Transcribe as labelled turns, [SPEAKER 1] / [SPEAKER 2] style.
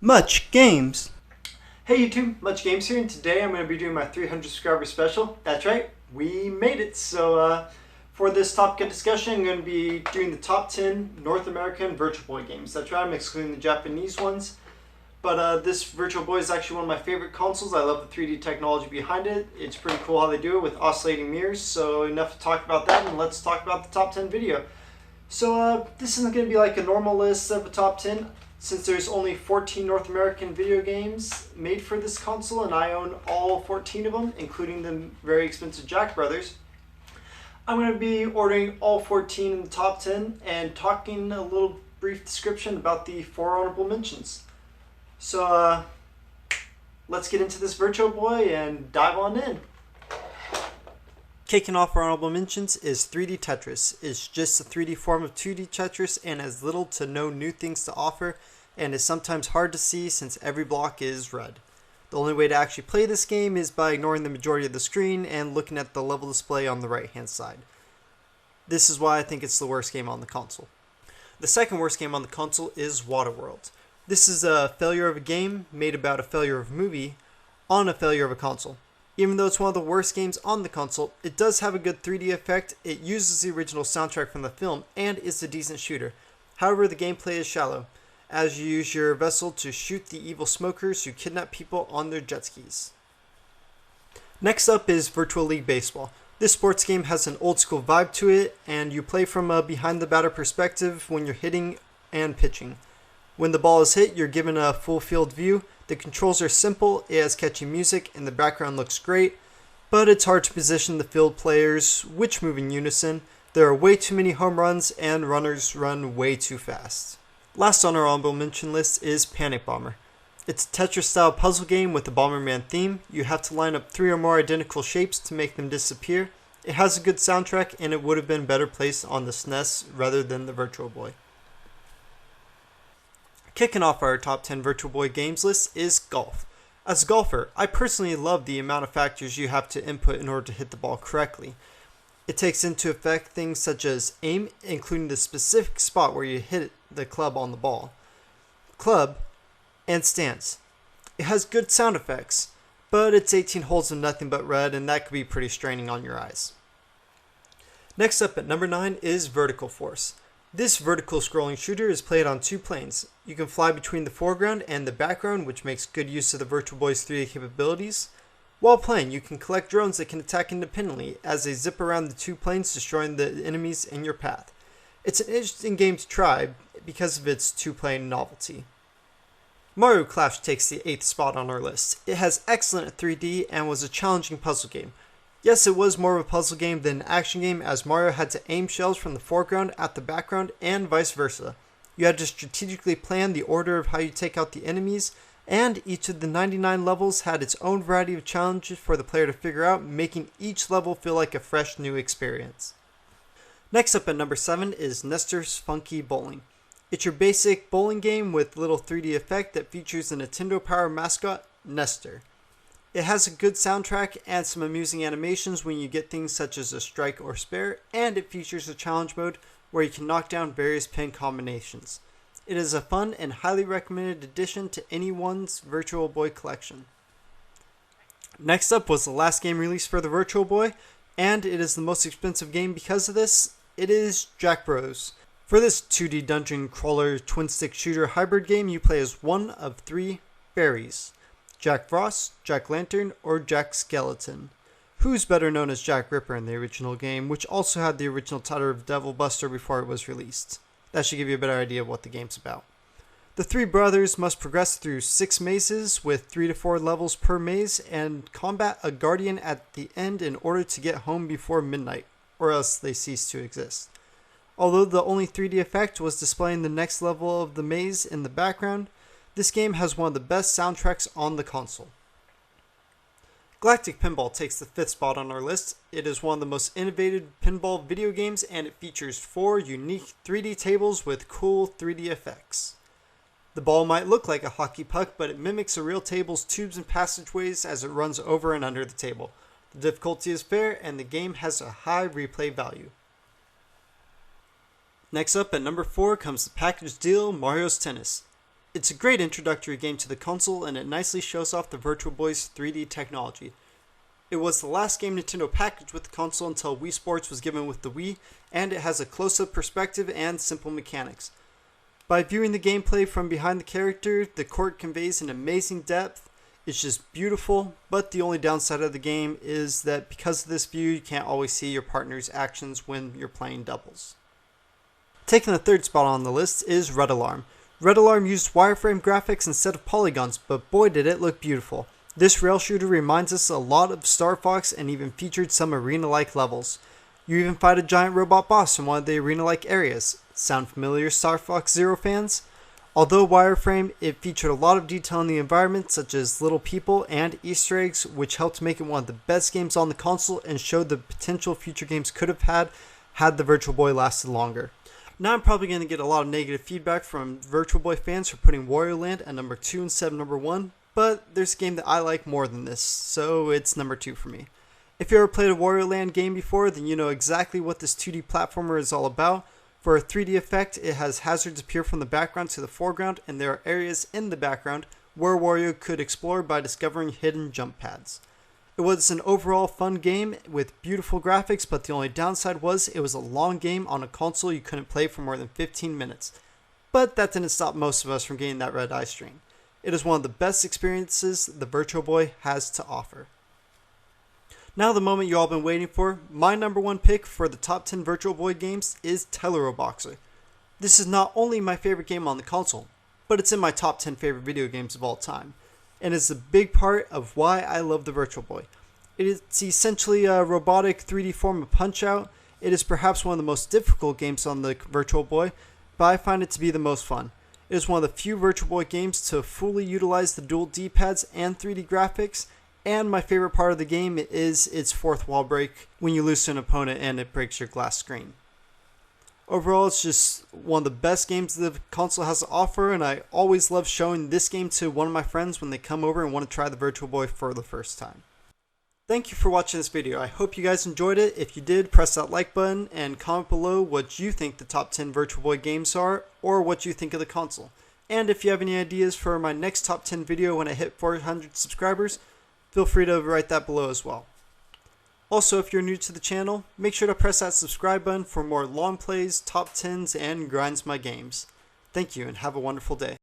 [SPEAKER 1] Much Games.
[SPEAKER 2] Hey YouTube, Much Games here, and today I'm going to be doing my 300 subscriber special. That's right, we made it. So for this topic of discussion, I'm going to be doing the top 10 North American Virtual Boy games. That's right, I'm excluding the Japanese ones. But this Virtual Boy is actually one of my favorite consoles. I love the 3D technology behind it. It's pretty cool how they do it with oscillating mirrors. So enough to talk about that, and let's talk about the top 10 video. So this isn't going to be like a normal list of a top 10. Since there's only 14 North American video games made for this console, and I own all 14 of them, including the very expensive Jack Brothers, I'm going to be ordering all 14 in the top 10 and talking a little brief description about the 4 honorable mentions. So let's get into this Virtual Boy and dive on in.
[SPEAKER 1] Kicking off our honorable mentions is 3D Tetris. It's just a 3D form of 2D Tetris and has little to no new things to offer, and is sometimes hard to see since every block is red. The only way to actually play this game is by ignoring the majority of the screen and looking at the level display on the right hand side. This is why I think it's the worst game on the console. The second worst game on the console is Waterworld. This is a failure of a game made about a failure of a movie on a failure of a console. Even though it's one of the worst games on the console, it does have a good 3D effect, it uses the original soundtrack from the film, and is a decent shooter. However, the gameplay is shallow, as you use your vessel to shoot the evil smokers who kidnap people on their jet skis. Next up is Virtual League Baseball. This sports game has an old school vibe to it, and you play from a behind the batter perspective when you're hitting and pitching. When the ball is hit, you're given a full field view. The controls are simple, it has catchy music, and the background looks great, but it's hard to position the field players which move in unison. There are way too many home runs, and runners run way too fast. Last on our honorable mention list is Panic Bomber. It's a Tetris-style puzzle game with a Bomberman theme. You have to line up 3 or more identical shapes to make them disappear. It has a good soundtrack, and it would have been better placed on the SNES rather than the Virtual Boy. Kicking off our top 10 Virtual Boy games list is golf. As a golfer, I personally love the amount of factors you have to input in order to hit the ball correctly. It takes into effect things such as aim, including the specific spot where you hit the club on the ball, club, and stance. It has good sound effects, but it's 18 holes of nothing but red, and that could be pretty straining on your eyes. Next up at number 9 is Vertical Force. This vertical scrolling shooter is played on 2 planes. You can fly between the foreground and the background, which makes good use of the Virtual Boy's 3D capabilities. While playing, you can collect drones that can attack independently as they zip around the 2 planes, destroying the enemies in your path. It's an interesting game to try because of its 2-plane novelty. Mario Clash takes the 8th spot on our list. It has excellent 3D and was a challenging puzzle game. Yes, it was more of a puzzle game than an action game, as Mario had to aim shells from the foreground at the background and vice versa. You had to strategically plan the order of how you take out the enemies, and each of the 99 levels had its own variety of challenges for the player to figure out, making each level feel like a fresh new experience. Next up at number 7 is NES Funky Bowling. It's your basic bowling game with little 3D effect that features a Nintendo Power mascot, Nestor. It has a good soundtrack and some amusing animations when you get things such as a strike or spare, and it features a challenge mode where you can knock down various pin combinations. It is a fun and highly recommended addition to anyone's Virtual Boy collection. Next up was the last game released for the Virtual Boy, and it is the most expensive game because of this. It is Jack Bros. For this 2D dungeon crawler twin stick shooter hybrid game, you play as one of 3 fairies: Jack Frost, Jack Lantern, or Jack Skeleton, who's better known as Jack Ripper in the original game, which also had the original title of Devil Buster before it was released. That should give you a better idea of what the game's about. The 3 brothers must progress through 6 mazes with 3 to 4 levels per maze and combat a guardian at the end in order to get home before midnight, or else they cease to exist. Although the only 3D effect was displaying the next level of the maze in the background, this game has one of the best soundtracks on the console. Galactic Pinball takes the 5th spot on our list. It is one of the most innovative pinball video games, and it features 4 unique 3D tables with cool 3D effects. The ball might look like a hockey puck, but it mimics a real table's tubes and passageways as it runs over and under the table. The difficulty is fair, and the game has a high replay value. Next up at number 4 comes the package deal Mario's Tennis. It's a great introductory game to the console, and it nicely shows off the Virtual Boy's 3D technology. It was the last game Nintendo packaged with the console until Wii Sports was given with the Wii, and it has a close-up perspective and simple mechanics. By viewing the gameplay from behind the character, the court conveys an amazing depth. It's just beautiful, but the only downside of the game is that because of this view, you can't always see your partner's actions when you're playing doubles. Taking the third spot on the list is Red Alarm. Red Alarm used wireframe graphics instead of polygons, but boy did it look beautiful. This rail shooter reminds us a lot of Star Fox and even featured some arena-like levels. You even fight a giant robot boss in one of the arena-like areas. Sound familiar, Star Fox Zero fans? Although wireframe, it featured a lot of detail in the environment, such as little people and Easter eggs, which helped make it one of the best games on the console and showed the potential future games could have had the Virtual Boy lasted longer. Now I'm probably going to get a lot of negative feedback from Virtual Boy fans for putting Wario Land at number 2 instead of number 1, but there's a game that I like more than this, so it's number 2 for me. If you ever played a Wario Land game before, then you know exactly what this 2D platformer is all about. For a 3D effect, it has hazards appear from the background to the foreground, and there are areas in the background where Wario could explore by discovering hidden jump pads. It was an overall fun game with beautiful graphics, but the only downside was it was a long game on a console you couldn't play for more than 15 minutes. But that didn't stop most of us from getting that red eye strain. It is one of the best experiences the Virtual Boy has to offer. Now the moment you all been waiting for, my number 1 pick for the top 10 Virtual Boy games is Boxer. This is not only my favorite game on the console, but it's in my top 10 favorite video games of all time, and is a big part of why I love the Virtual Boy. It's essentially a robotic 3D form of Punch-Out. It is perhaps one of the most difficult games on the Virtual Boy, but I find it to be the most fun. It is one of the few Virtual Boy games to fully utilize the dual D-pads and 3D graphics, and my favorite part of the game is its fourth wall break when you lose to an opponent and it breaks your glass screen. Overall, it's just one of the best games the console has to offer, and I always love showing this game to one of my friends when they come over and want to try the Virtual Boy for the first time. Thank you for watching this video. I hope you guys enjoyed it. If you did, press that like button and comment below what you think the top 10 Virtual Boy games are, or what you think of the console. And if you have any ideas for my next top 10 video when I hit 400 subscribers, feel free to write that below as well. Also, if you're new to the channel, make sure to press that subscribe button for more long plays, top 10s, and grinds my games. Thank you and have a wonderful day.